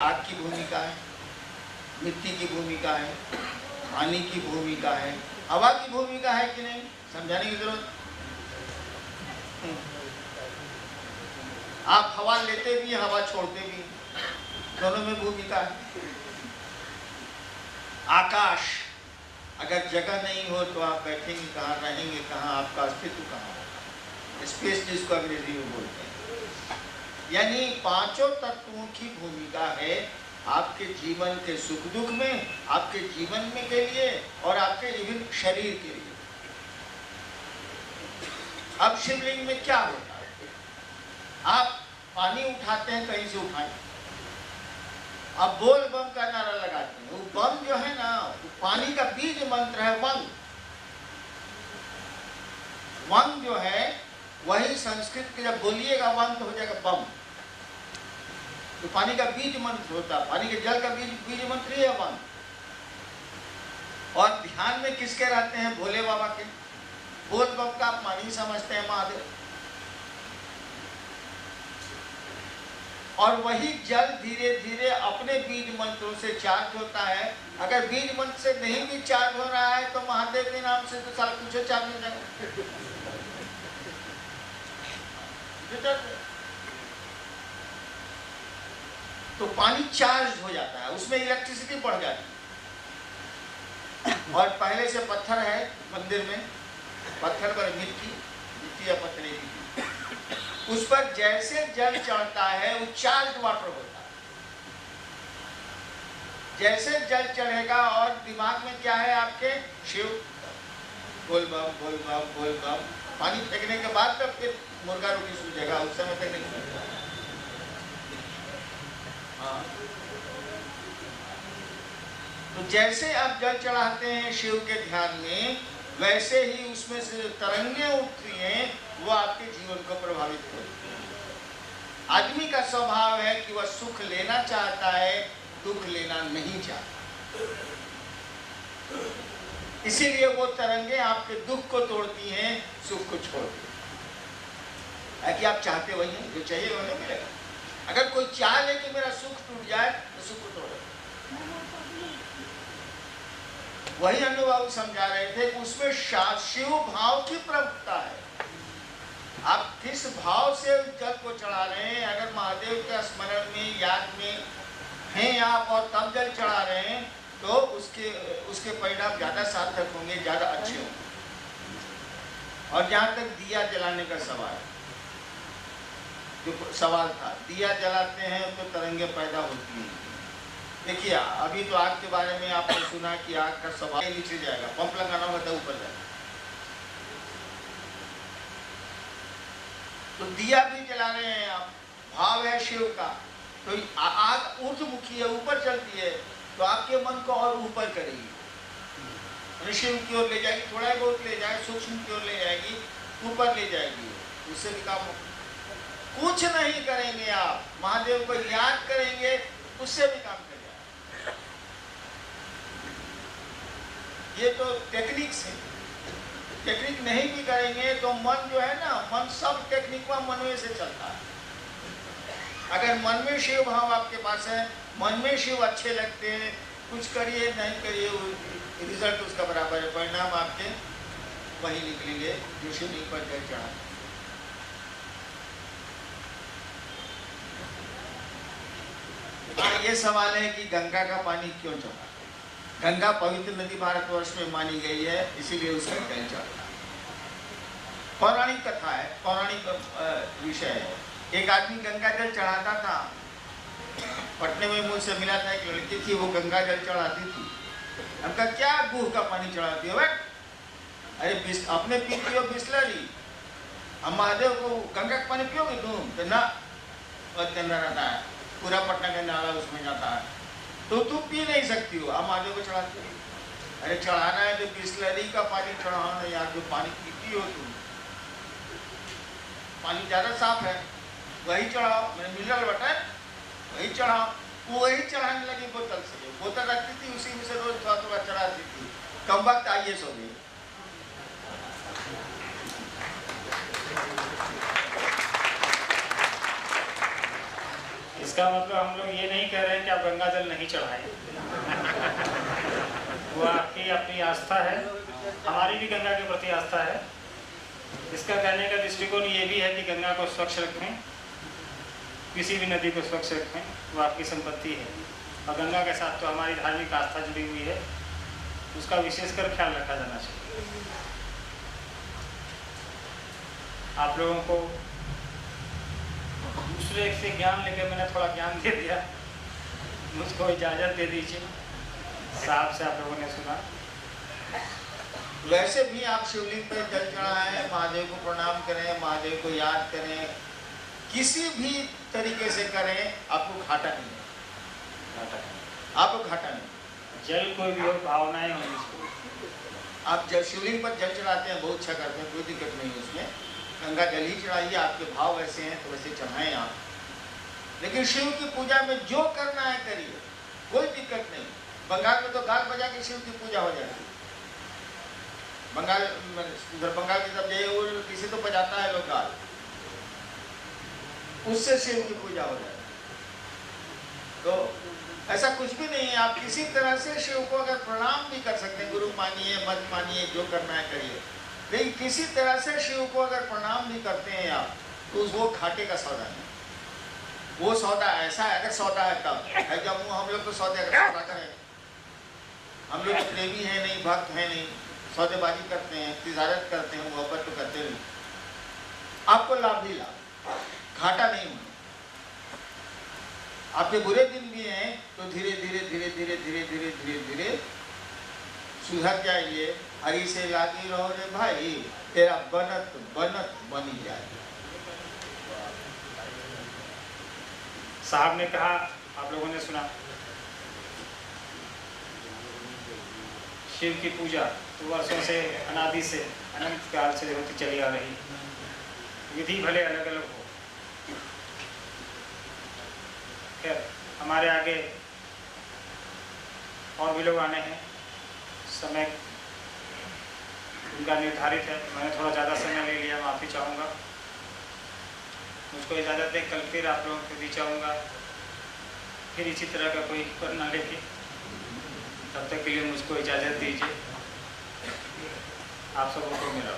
आग की भूमिका है, मिट्टी की भूमिका है, पानी की भूमिका है, हवा की भूमिका है कि नहीं, समझाने की जरूरत। आप हवा लेते भी हवा छोड़ते भी, दोनों में भूमिका है। आकाश, अगर जगह नहीं हो तो आप बैठेंगे कहाँ, रहेंगे कहाँ, आपका अस्तित्व कहाँ होगा। स्पेस जिसको अंग्रेजी में बोलते हैं। यानी पांचों तत्वों की भूमिका है आपके जीवन के सुख दुख में, आपके जीवन में के लिए और आपके विभिन्न शरीर के लिए। अब शिवलिंग में क्या होता है, आप पानी उठाते हैं, कहीं से उठाएं, अब बोल बम का नारा लगाते हैं। वो बम जो है ना, वो पानी का बीज मंत्र है वंग। वंग जो है वही संस्कृत के जब बोलिएगा वंग तो हो जाएगा बम। तो पानी का बीज मंत्र होता है, पानी के जल का बीज मंत्र ही है वंग। और ध्यान में किसके रहते हैं, भोले बाबा के। बोल बम का आप मानी समझते हैं महादेव। और वही जल धीरे धीरे अपने बीज मंत्रों से चार्ज होता है। अगर बीज मंत्र से नहीं भी चार्ज हो रहा है तो महादेव के नाम से तो सारा कुछ चार्ज हो जाएगा। तो पानी चार्ज हो जाता है, उसमें इलेक्ट्रिसिटी बढ़ जाती है। और पहले से पत्थर है मंदिर में, पत्थर पर मिट्टी या पत्थर की, उस पर जैसे जल चढ़ता है वो चार्ज वाटर होता है। जैसे जल चढ़ेगा और दिमाग में क्या है आपके, शिव, बोल बम बोल बम बोल बम। पानी फेंकने के बाद तब फिर मुर्गा रोटी सूझेगा, उस समय तक नहीं सूझेगा। हाँ, तो जैसे आप जल चढ़ाते हैं शिव के ध्यान में, वैसे ही उसमें से तरंगें उठती हैं, वो आपके जीवन को प्रभावित करती हैं। आदमी का स्वभाव है कि वह सुख लेना चाहता है, दुख लेना नहीं चाहता। इसीलिए वो तरंगें आपके दुख को तोड़ती हैं, सुख को छोड़ती हैं। कि आप चाहते वही हैं, जो चाहिए वही मिलेगा। अगर कोई चाह ले कि मेरा सुख टूट जाए तो सुख को तोड़ेगा। वही अनुभव समझा रहे थे कि उसमें शिव भाव की प्रमुखता है। आप किस भाव से जल को चढ़ा रहे हैं। अगर महादेव के स्मरण में, याद में हैं आप और तब जल चढ़ा रहे हैं तो उसके परिणाम ज्यादा सार्थक होंगे, ज्यादा अच्छे होंगे। और जहां तक दिया जलाने का सवाल, जो सवाल था, दिया जलाते हैं तो तरंगे पैदा होती हैं। देखिए अभी तो आग के बारे में आपने सुना कि आग का सवाल नीचे जाएगा, पंप लगाना होगा तो ऊपर जाएगा। तो दिया भी जला रहे हैं आप, भाव है शिव का, तो आग ऊर्ध्वमुखी है, ऊपर चलती है, तो आपके मन को और ऊपर करेगी, शिव की ओर ले जाएगी। थोड़ा बहुत ले जाए, सूक्ष्म की ओर ले जाएगी, ऊपर ले जाएगी, उससे भी काम होगा। कुछ नहीं करेंगे आप, महादेव को याद करेंगे, उससे भी काम कर जाएगा। ये तो टेक्निक से, टेक्निक नहीं भी करेंगे तो मन जो है ना, मन सब टेक्निक में मन में से चलता है। अगर मन में शिव भाव आपके पास है, मन में शिव अच्छे लगते हैं, कुछ करिए नहीं करिए, रिजल्ट उसका बराबर है, परिणाम आपके वही निकलेंगे जो शिवलिंग पर जल चढ़ा। ये सवाल है कि गंगा का पानी क्यों चढ़ा। गंगा पवित्र नदी भारतवर्ष में मानी गई है, इसीलिए उसका जल चढ़ता है। पौराणिक कथा है, पौराणिक विषय है। एक आदमी गंगा जल चढ़ाता था। पटने में मुझसे मिला था एक लड़की थी, वो गंगा जल चढ़ाती थी। हमका क्या गुह का पानी चढ़ाती हो भाई, अरे अपने पीती हो बिस्लरी, हम महादेव को गंगा का पानी पियोगे तुम, तो ना, बहुत गंदा रहता है, पूरा पटना का नाला उसमें जाता है, तो तुम पी नहीं सकती हो, आप महादेव को चढ़ाते हो। अरे चढ़ाना है तो बिस्लरी का पानी चढ़ाओ ना यार, जो पानी पीती हो तुम, पानी ज़्यादा साफ है, वही चढ़ाओ। मैंने मिनरल वाटर वही चढ़ाओ। वो वही चढ़ाने लगी बोतल से, बोतल रखती थी, उसी में से रोज थोड़ा थोड़ा चढ़ाती थी। कम वक्त IAS हो गई। इसका मतलब हम लोग ये नहीं कह रहे हैं कि आप गंगा जल नहीं चढ़ाएं। वो आपकी अपनी आस्था है, हमारी भी गंगा के प्रति आस्था है। इसका कहने का दृष्टिकोण ये भी है कि गंगा को स्वच्छ रखें, किसी भी नदी को स्वच्छ रखें, वो आपकी संपत्ति है। और गंगा के साथ तो हमारी धार्मिक आस्था जुड़ी हुई है, उसका विशेषकर ख्याल रखा जाना चाहिए। आप लोगों को दूसरे से ज्ञान लेकर मैंने थोड़ा ज्ञान दे दिया, मुझको इजाज़त दे दीजिए। साहब से आप लोगों ने सुना। वैसे भी आप शिवलिंग पर जल चढ़ाएं, महादेव को प्रणाम करें, महादेव को याद करें, किसी भी तरीके से करें, आपको घाटा नहीं है, आपको घाटा नहीं। जल कोई भी हो, भावनाएं होनी चाहिए। आप जब शिवलिंग पर जल चढ़ाते हैं बहुत अच्छा करते हैं, कोई दिक्कत नहीं है उसमें। गंगा जल ही चढ़ाइए, आपके भाव वैसे हैं तो वैसे चढ़ाएं आप। लेकिन शिव की पूजा में जो करना है करिए, कोई दिक्कत नहीं। बंगाल में तो गाल बजा के शिव की पूजा हो जाती है। बंगाल उधर बंगाल की तरफ जाइए, वो किसी तो बजाता है लोग गाल, उससे शिव की पूजा हो जाती है। तो ऐसा कुछ भी नहीं है। आप किसी तरह से शिव को अगर प्रणाम भी कर सकते हैं, गुरु मानिए मत मानिए, जो करना है करिए, लेकिन किसी तरह से शिव को अगर प्रणाम भी करते हैं आप, तो वो घाटे का सौदा नहीं। वो सौदा ऐसा है, अगर सौदा है तब है, जब हम लोग तो सौदा करें, हम लोग प्रेमी है नहीं, भक्त है नहीं, सौदेबाजी करते हैं, तिजारत करते हैं, मोहब्बत तो करते नहीं। आपको लाभ ही लाभ, घाटा नहीं होना। आपके बुरे दिन भी हैं तो धीरे धीरे धीरे धीरे धीरे धीरे धीरे धीरे सुधर जाइए। हरी से लागी रहो रे भाई, तेरा बनत बनत बनी जाए। साहब ने कहा, आप लोगों ने सुना, शिव की पूजा तो वर्षों से, अनादि से, अनंत काल से होती चली आ रही। विधि भले अलग अलग हो, खैर हमारे आगे और भी लोग आने हैं, समय उनका निर्धारित है। मैंने थोड़ा ज़्यादा समय ले लिया, माफ़ी चाहूँगा। मुझको इजाज़त दें, कल फिर आप लोगों के बीच आऊँगा, फिर इसी तरह का कोई करना लेके। तब तक के लिए मुझको इजाज़त दीजिए। आप सबों को मेरा